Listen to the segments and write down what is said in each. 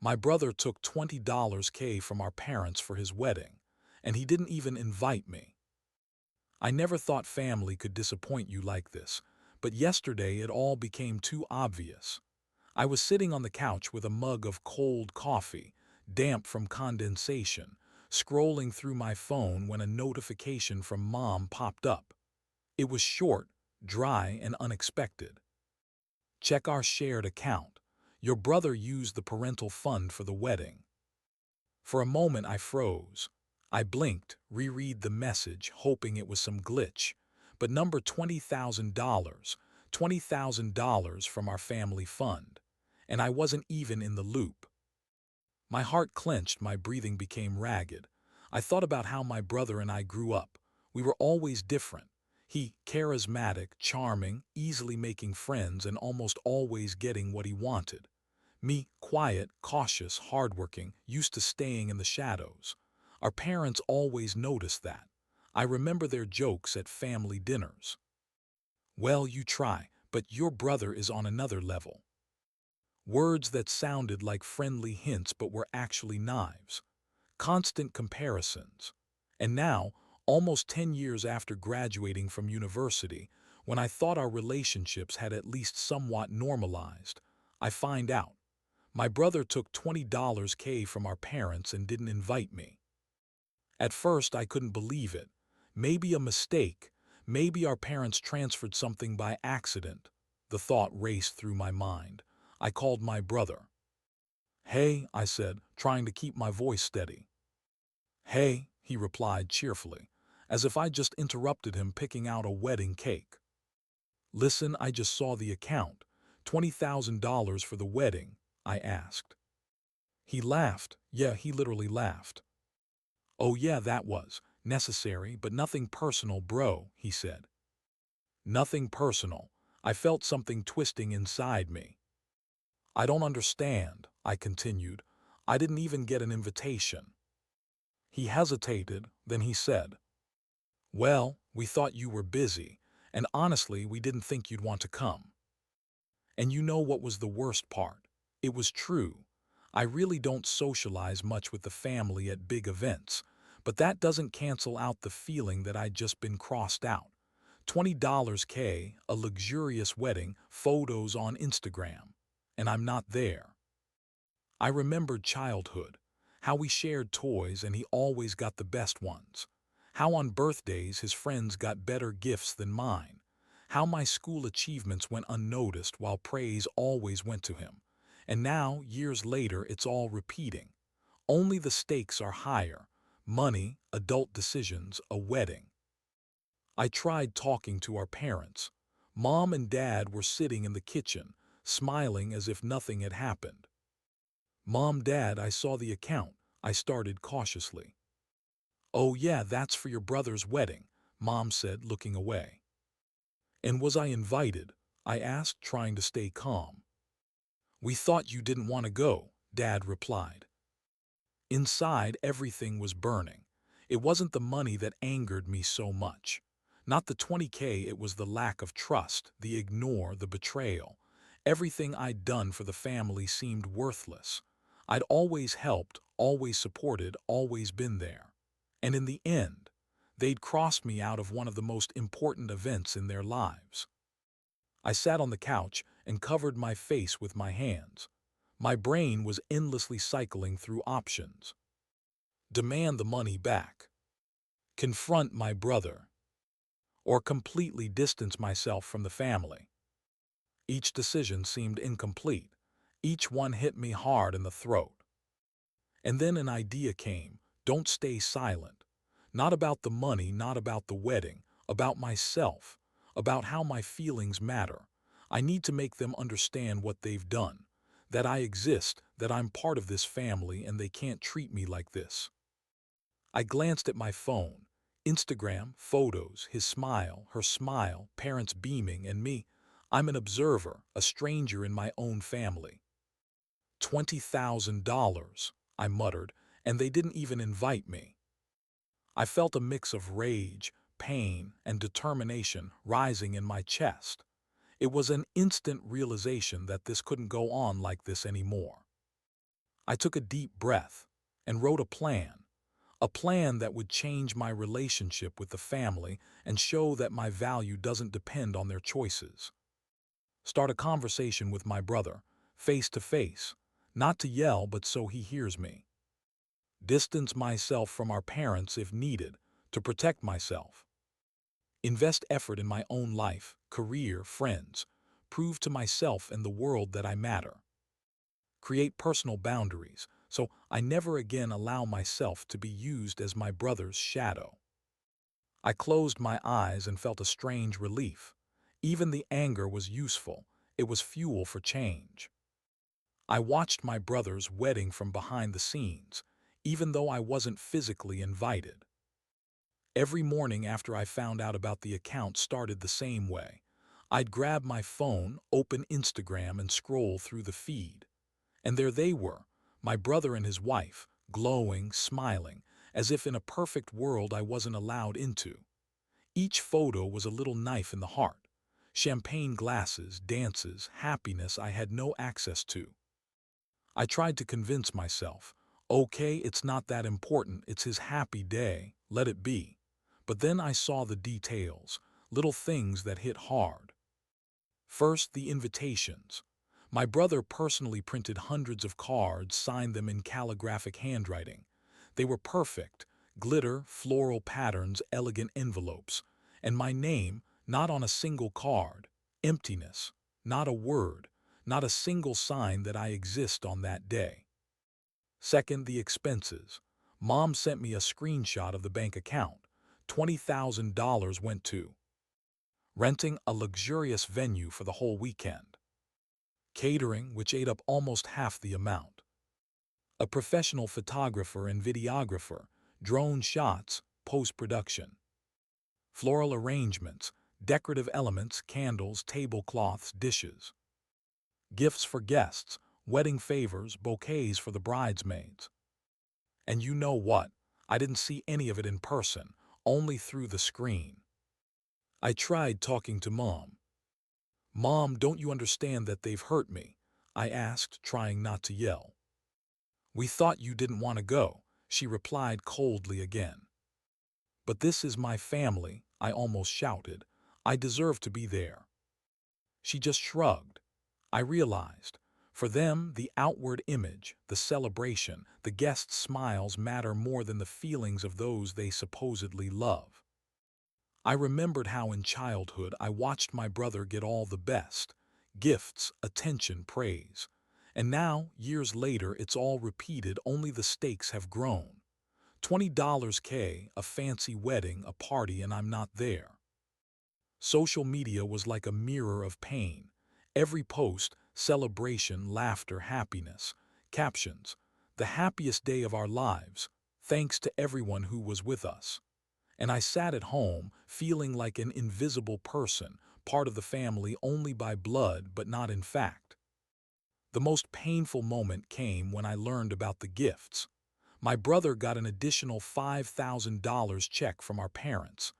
My brother took $20K from our parents for his wedding, and he didn't even invite me. I never thought family could disappoint you like this, but yesterday it all became too obvious. I was sitting on the couch with a mug of cold coffee, damp from condensation, scrolling through my phone when a notification from Mom popped up. It was short, dry, and unexpected. Check our shared account. Your brother used the parental fund for the wedding. For a moment I froze. I blinked, reread the message, hoping it was some glitch. But number $20,000 from our family fund. And I wasn't even in the loop. My heart clenched, my breathing became ragged. I thought about how my brother and I grew up. We were always different. He, charismatic, charming, easily making friends, and almost always getting what he wanted. Me, quiet, cautious, hardworking, used to staying in the shadows. Our parents always noticed that. I remember their jokes at family dinners. Well, you try, but your brother is on another level. Words that sounded like friendly hints but were actually knives. Constant comparisons. And now, almost 10 years after graduating from university, when I thought our relationships had at least somewhat normalized, I find out. My brother took $20K from our parents and didn't invite me. At first, I couldn't believe it. Maybe a mistake. Maybe our parents transferred something by accident. The thought raced through my mind. I called my brother. "Hey," I said, trying to keep my voice steady. "Hey," he replied cheerfully, as if I just interrupted him picking out a wedding cake. "Listen, I just saw the account. $20,000 for the wedding," I asked. He laughed. Yeah, he literally laughed. "Oh yeah, that was necessary, but nothing personal, bro," he said. Nothing personal. I felt something twisting inside me. "I don't understand," I continued. "I didn't even get an invitation." He hesitated, then he said, "Well, we thought you were busy, and honestly, we didn't think you'd want to come." And you know what was the worst part? It was true. I really don't socialize much with the family at big events, but that doesn't cancel out the feeling that I'd just been crossed out. $20K, a luxurious wedding, photos on Instagram, and I'm not there. I remembered childhood, how we shared toys and he always got the best ones, how on birthdays his friends got better gifts than mine, how my school achievements went unnoticed while praise always went to him. And now, years later, it's all repeating. Only the stakes are higher: money, adult decisions, a wedding. I tried talking to our parents. Mom and Dad were sitting in the kitchen, smiling as if nothing had happened. "Mom, Dad, I saw the account," I started cautiously. "Oh yeah, that's for your brother's wedding," Mom said, looking away. "And was I invited?" I asked, trying to stay calm. "We thought you didn't want to go," Dad replied. Inside, everything was burning. It wasn't the money that angered me so much. Not the $20K, it was the lack of trust, the ignore, the betrayal. Everything I'd done for the family seemed worthless. I'd always helped, always supported, always been there. And in the end, they'd crossed me out of one of the most important events in their lives. I sat on the couch and covered my face with my hands. My brain was endlessly cycling through options. Demand the money back. Confront my brother. Or completely distance myself from the family. Each decision seemed incomplete. Each one hit me hard in the throat. And then an idea came. Don't stay silent. Not about the money, not about the wedding, about myself, about how my feelings matter. I need to make them understand what they've done, that I exist, that I'm part of this family and they can't treat me like this. I glanced at my phone. Instagram, photos, his smile, her smile, parents beaming, and me. I'm an observer, a stranger in my own family. $20,000, I muttered, and they didn't even invite me. I felt a mix of rage, pain, and determination rising in my chest. It was an instant realization that this couldn't go on like this anymore. I took a deep breath and wrote a plan that would change my relationship with the family and show that my value doesn't depend on their choices. Start a conversation with my brother, face to face, not to yell but so he hears me. Distance myself from our parents if needed, to protect myself. Invest effort in my own life, career, friends. Prove to myself and the world that I matter. Create personal boundaries, so I never again allow myself to be used as my brother's shadow. I closed my eyes and felt a strange relief. Even the anger was useful. It was fuel for change. I watched my brother's wedding from behind the scenes, even though I wasn't physically invited. Every morning after I found out about the account started the same way. I'd grab my phone, open Instagram, and scroll through the feed. And there they were, my brother and his wife, glowing, smiling, as if in a perfect world I wasn't allowed into. Each photo was a little knife in the heart. Champagne glasses, dances, happiness I had no access to. I tried to convince myself, okay, it's not that important, it's his happy day, let it be. But then I saw the details, little things that hit hard. First, the invitations. My brother personally printed hundreds of cards, signed them in calligraphic handwriting. They were perfect, glitter, floral patterns, elegant envelopes. And my name, not on a single card. Emptiness, not a word, not a single sign that I exist on that day. Second, the expenses. Mom sent me a screenshot of the bank account. $20,000 went to renting a luxurious venue for the whole weekend, catering, which ate up almost half the amount, a professional photographer and videographer, drone shots, post-production, floral arrangements, decorative elements, candles, tablecloths, dishes, gifts for guests, wedding favors, bouquets for the bridesmaids. And you know what? I didn't see any of it in person, only through the screen. I tried talking to Mom. Mom, don't you understand that they've hurt me? I asked, trying not to yell. We thought you didn't want to go, she replied coldly again. But this is my family, I almost shouted. I deserve to be there. She just shrugged. I realized. For them, the outward image, the celebration, the guests' smiles matter more than the feelings of those they supposedly love. I remembered how in childhood I watched my brother get all the best, gifts, attention, praise. And now, years later, it's all repeated, only the stakes have grown. $20K, a fancy wedding, a party, and I'm not there. Social media was like a mirror of pain. Every post, celebration, laughter, happiness. Captions, the happiest day of our lives, thanks to everyone who was with us. And I sat at home, feeling like an invisible person, part of the family only by blood but not in fact. The most painful moment came when I learned about the gifts. My brother got an additional $5,000 check from our parents.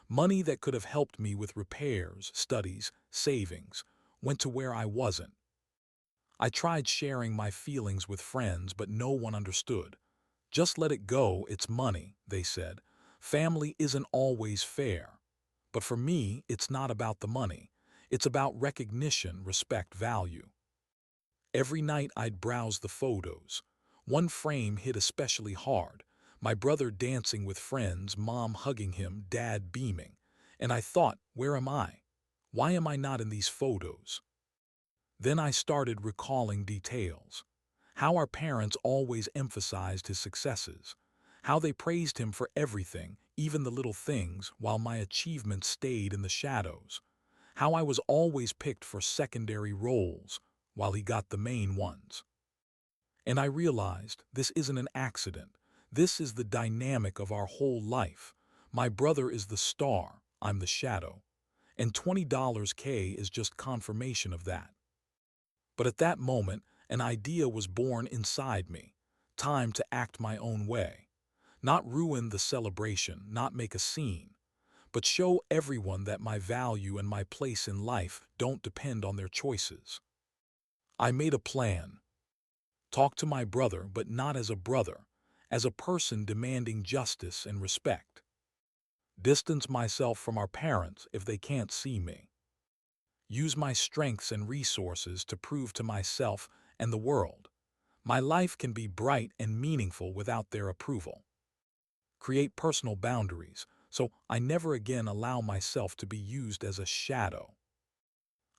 Money that could have helped me with repairs, studies, savings, went to where I wasn't. I tried sharing my feelings with friends, but no one understood. Just let it go, it's money, they said. Family isn't always fair. But for me, it's not about the money. It's about recognition, respect, value. Every night I'd browse the photos. One frame hit especially hard. My brother dancing with friends, Mom hugging him, Dad beaming. And I thought, where am I? Why am I not in these photos? Then I started recalling details. How our parents always emphasized his successes. How they praised him for everything, even the little things, while my achievements stayed in the shadows. How I was always picked for secondary roles, while he got the main ones. And I realized this isn't an accident. This is the dynamic of our whole life. My brother is the star, I'm the shadow. And $20K is just confirmation of that. But at that moment, an idea was born inside me. Time to act my own way. Not ruin the celebration, not make a scene, but show everyone that my value and my place in life don't depend on their choices. I made a plan. Talk to my brother, but not as a brother, as a person demanding justice and respect. Distance myself from our parents if they can't see me. Use my strengths and resources to prove to myself and the world my life can be bright and meaningful without their approval. Create personal boundaries so I never again allow myself to be used as a shadow.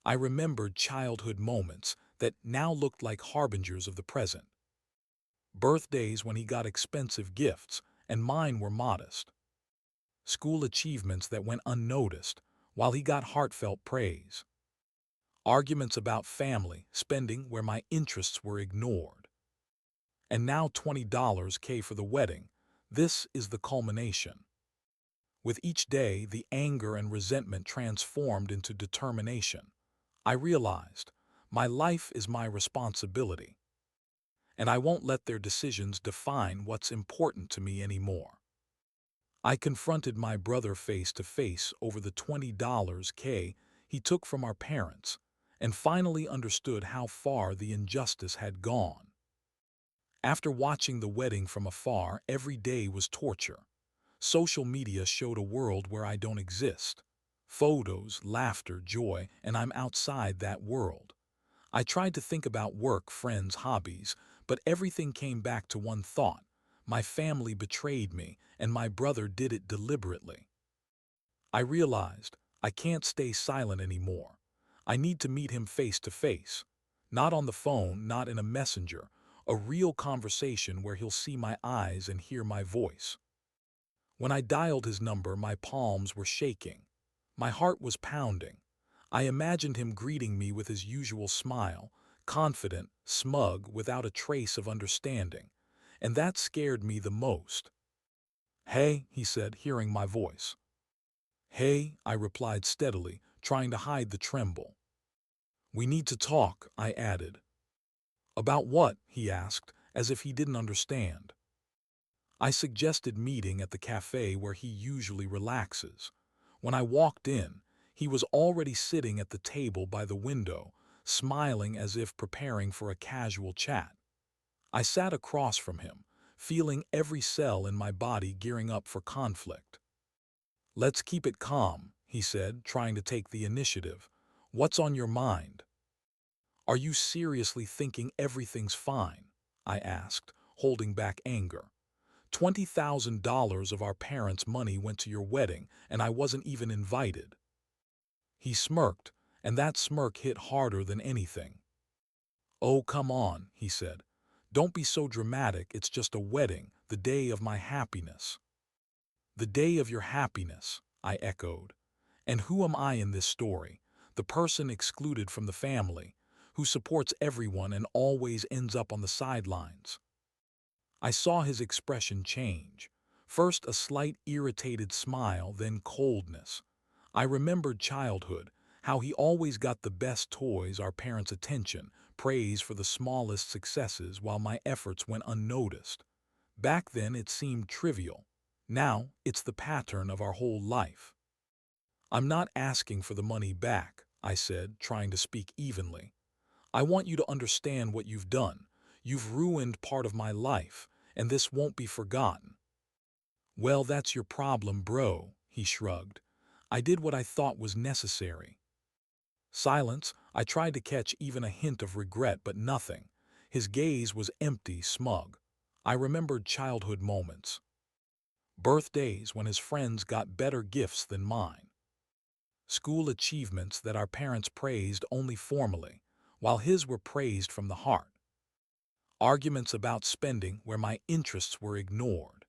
I remembered childhood moments that now looked like harbingers of the present. Birthdays when he got expensive gifts and mine were modest. School achievements that went unnoticed while he got heartfelt praise. Arguments about family spending where my interests were ignored. And now $20K for the wedding. This is the culmination. With each day, the anger and resentment transformed into determination. I realized my life is my responsibility, and I won't let their decisions define what's important to me anymore. I confronted my brother face to face over the $20K he took from our parents, and finally understood how far the injustice had gone. After watching the wedding from afar, every day was torture. Social media showed a world where I don't exist. Photos, laughter, joy, and I'm outside that world. I tried to think about work, friends, hobbies, but everything came back to one thought. My family betrayed me, and my brother did it deliberately. I realized I can't stay silent anymore. I need to meet him face to face. Not on the phone, not in a messenger. A real conversation where he'll see my eyes and hear my voice. When I dialed his number, my palms were shaking. My heart was pounding. I imagined him greeting me with his usual smile, confident, smug, without a trace of understanding. And that scared me the most. "Hey," he said, hearing my voice. "Hey," I replied steadily, trying to hide the tremble. "We need to talk," I added. "About what?" he asked, as if he didn't understand. I suggested meeting at the cafe where he usually relaxes. When I walked in, he was already sitting at the table by the window, smiling as if preparing for a casual chat. I sat across from him, feeling every cell in my body gearing up for conflict. "Let's keep it calm," he said, trying to take the initiative. "What's on your mind?" "Are you seriously thinking everything's fine?" I asked, holding back anger. $20,000 of our parents' money went to your wedding, and I wasn't even invited." He smirked, and that smirk hit harder than anything. "Oh, come on," he said. "Don't be so dramatic. It's just a wedding, the day of my happiness." "The day of your happiness," I echoed. "And who am I in this story? The person excluded from the family, who supports everyone and always ends up on the sidelines." I saw his expression change. First a slight irritated smile, then coldness. I remembered childhood, how he always got the best toys, our parents' attention, praise for the smallest successes while my efforts went unnoticed. Back then it seemed trivial. Now it's the pattern of our whole life. "I'm not asking for the money back," I said, trying to speak evenly. "I want you to understand what you've done. You've ruined part of my life, and this won't be forgotten." "Well, that's your problem, bro," he shrugged. "I did what I thought was necessary." Silence. I tried to catch even a hint of regret, but nothing. His gaze was empty, smug. I remembered childhood moments. Birthdays when his friends got better gifts than mine. School achievements that our parents praised only formally, while his were praised from the heart. Arguments about spending where my interests were ignored.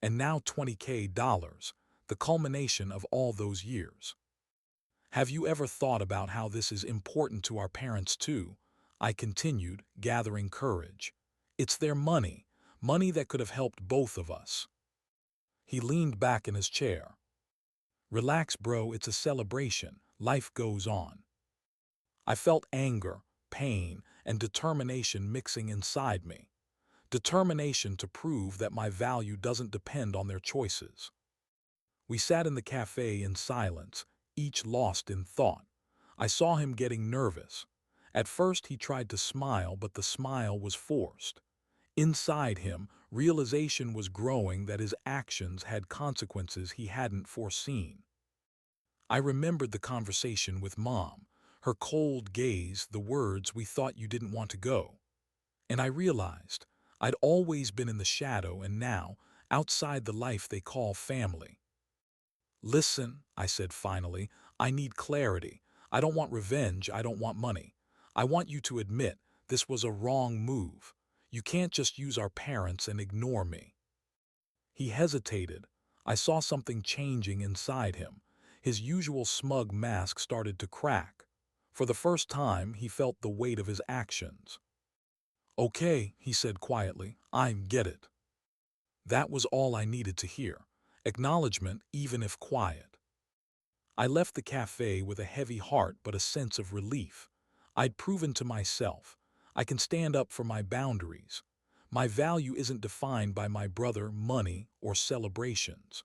And now $20K, the culmination of all those years. Have you ever thought about how this is important to our parents too? I continued, gathering courage. It's their money, money that could have helped both of us. He leaned back in his chair. "Relax, bro, it's a celebration. Life goes on." I felt anger, pain, and determination mixing inside me. Determination to prove that my value doesn't depend on their choices. We sat in the cafe in silence, each lost in thought. I saw him getting nervous. At first he tried to smile, but the smile was forced. Inside him, realization was growing that his actions had consequences he hadn't foreseen. I remembered the conversation with Mom, her cold gaze, the words, "We thought you didn't want to go." And I realized I'd always been in the shadow and now outside the life they call family. "Listen," I said finally, "I need clarity. I don't want revenge, I don't want money. I want you to admit this was a wrong move. You can't just use our parents and ignore me." He hesitated. I saw something changing inside him. His usual smug mask started to crack. For the first time, he felt the weight of his actions. "Okay," he said quietly, "I get it." That was all I needed to hear. Acknowledgement, even if quiet. I left the cafe with a heavy heart but a sense of relief. I'd proven to myself I can stand up for my boundaries. My value isn't defined by my brother, money, or celebrations.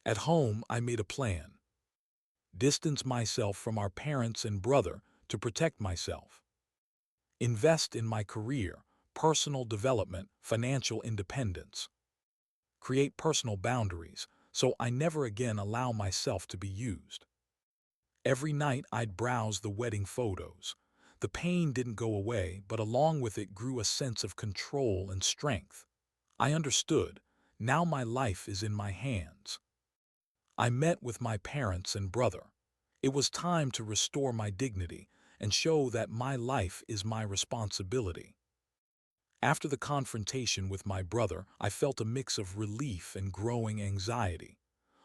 At home, I made a plan. Distance myself from our parents and brother to protect myself. Invest in my career, personal development, financial independence. Create personal boundaries so I never again allow myself to be used. Every night I'd browse the wedding photos. The pain didn't go away, but along with it grew a sense of control and strength. I understood. Now my life is in my hands. I met with my parents and brother. It was time to restore my dignity and show that my life is my responsibility. After the confrontation with my brother, I felt a mix of relief and growing anxiety.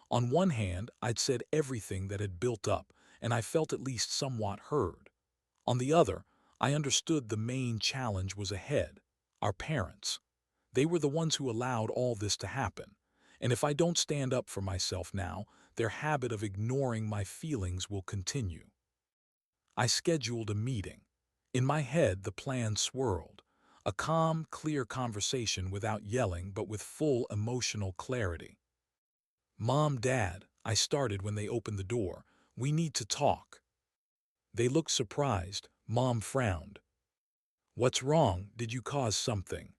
On one hand, I'd said everything that had built up, and I felt at least somewhat heard. On the other, I understood the main challenge was ahead: our parents. They were the ones who allowed all this to happen. And if I don't stand up for myself now, their habit of ignoring my feelings will continue. I scheduled a meeting. In my head, the plan swirled. A calm, clear conversation without yelling, but with full emotional clarity. "Mom, Dad," I started when they opened the door, "we need to talk." They looked surprised. Mom frowned. "What's wrong? Did you cause something?"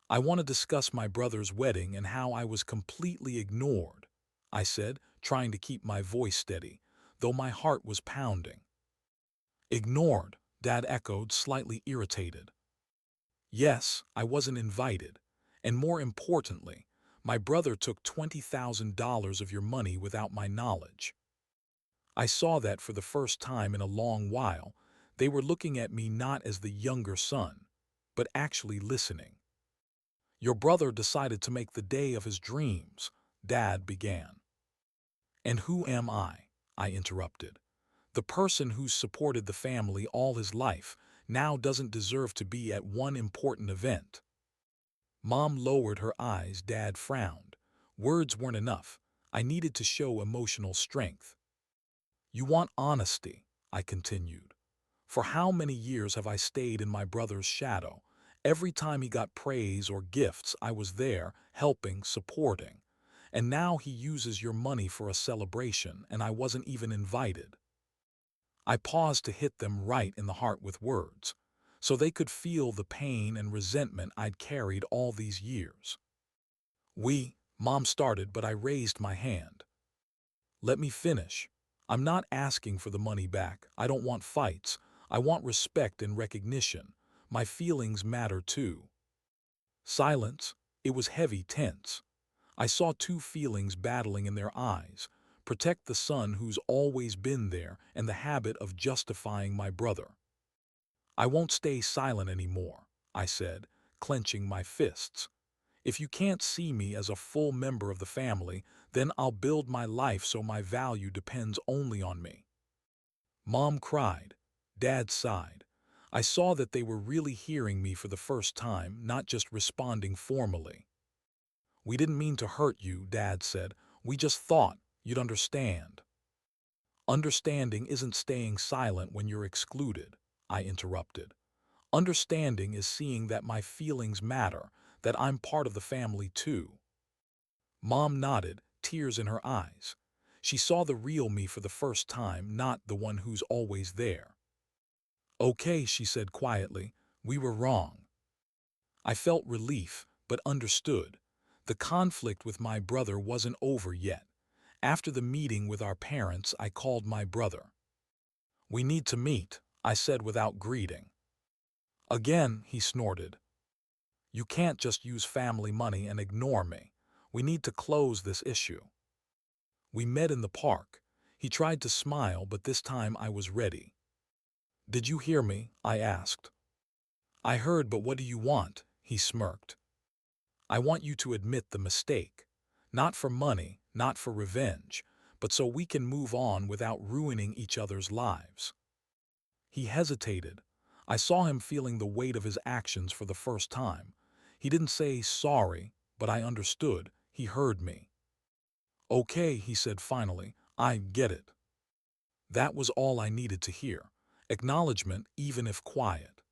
"I want to discuss my brother's wedding and how I was completely ignored," I said, trying to keep my voice steady, though my heart was pounding. "Ignored?" Dad echoed, slightly irritated. "Yes, I wasn't invited. And more importantly, my brother took $20,000 of your money without my knowledge." I saw that for the first time in a long while. They were looking at me not as the younger son, but actually listening. "Your brother decided to make the day of his dreams," Dad began. "And who am I?" I interrupted. "The person who's supported the family all his life now doesn't deserve to be at one important event." Mom lowered her eyes. Dad frowned. Words weren't enough. I needed to show emotional strength. "You want honesty," I continued. "For how many years have I stayed in my brother's shadow? Every time he got praise or gifts, I was there, helping, supporting. And now he uses your money for a celebration, and I wasn't even invited." I paused to hit them right in the heart with words, so they could feel the pain and resentment I'd carried all these years. Mom started, but I raised my hand. "Let me finish. I'm not asking for the money back. I don't want fights. I want respect and recognition. My feelings matter too." Silence. It was heavy, tense. I saw two feelings battling in their eyes: protect the son who's always been there, and the habit of justifying my brother. "I won't stay silent anymore," I said, clenching my fists. "If you can't see me as a full member of the family, then I'll build my life so my value depends only on me." Mom cried. Dad sighed. I saw that they were really hearing me for the first time, not just responding formally. "We didn't mean to hurt you," Dad said. "We just thought you'd understand." "Understanding isn't staying silent when you're excluded," I interrupted. "Understanding is seeing that my feelings matter, that I'm part of the family too." Mom nodded, tears in her eyes. She saw the real me for the first time, not the one who's always there. "Okay," she said quietly, "we were wrong." I felt relief, but understood. The conflict with my brother wasn't over yet. After the meeting with our parents, I called my brother. "We need to meet," I said without greeting. "Again," he snorted. "You can't just use family money and ignore me. We need to close this issue." We met in the park. He tried to smile, but this time I was ready. "Did you hear me?" I asked. "I heard, but what do you want?" he smirked. "I want you to admit the mistake. Not for money, not for revenge, but so we can move on without ruining each other's lives." He hesitated. I saw him feeling the weight of his actions for the first time. He didn't say sorry, but I understood. He heard me. "Okay," he said finally, "I get it." That was all I needed to hear. Acknowledgement, even if quiet.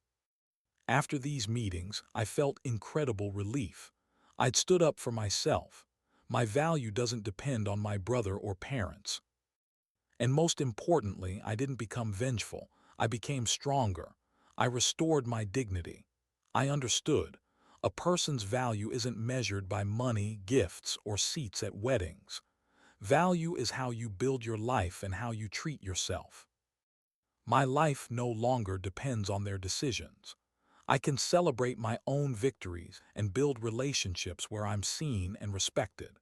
After these meetings, I felt incredible relief. I'd stood up for myself. My value doesn't depend on my brother or parents. And most importantly, I didn't become vengeful. I became stronger. I restored my dignity. I understood. A person's value isn't measured by money, gifts, or seats at weddings. Value is how you build your life and how you treat yourself. My life no longer depends on their decisions. I can celebrate my own victories and build relationships where I'm seen and respected.